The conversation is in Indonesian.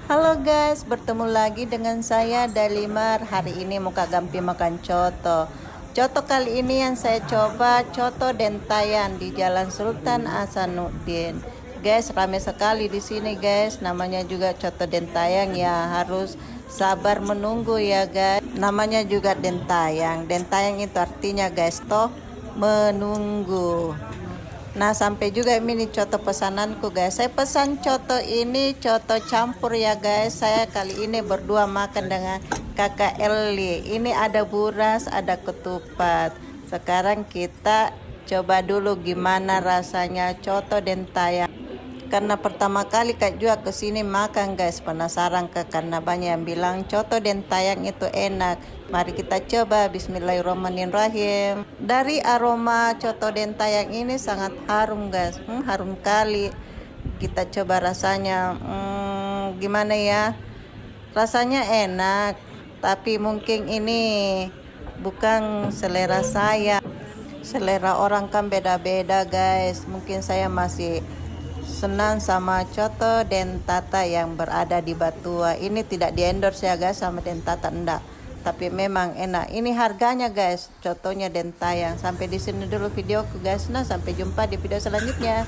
Halo guys, bertemu lagi dengan saya Dalimar. Hari ini muka gampi makan coto. Coto kali ini yang saya coba coto Dentayan di Jalan Sultan Hasanuddin. Guys, ramai sekali di sini guys. Namanya juga coto Dentayang ya, harus sabar menunggu ya guys. Namanya juga Dentayang. Dentayang itu artinya guys toh menunggu. Nah, sampai juga ini coto pesananku guys. Saya pesan coto ini coto campur ya guys. Saya kali ini berdua makan dengan kakak Eli. Ini ada buras, ada ketupat. Sekarang kita coba dulu gimana rasanya coto Dentayang. Karena pertama kali Kak Jua kesini makan guys, penasaran Kak, karena banyak yang bilang coto Dentayang itu enak. Mari kita coba. Bismillahirrahmanirrahim. Dari aroma coto Dentayang ini sangat harum guys, harum kali. Kita coba rasanya. Gimana ya? Rasanya enak, tapi mungkin ini bukan selera saya. Selera orang kan beda-beda guys. Mungkin saya masih senang sama coto Dentata yang berada di Batua. Ini tidak di endorse ya guys sama Dentata, enggak. Tapi memang enak. Ini harganya guys, cotonya Dentayang. Sampai di sini dulu videoku guys. Nah, sampai jumpa di video selanjutnya.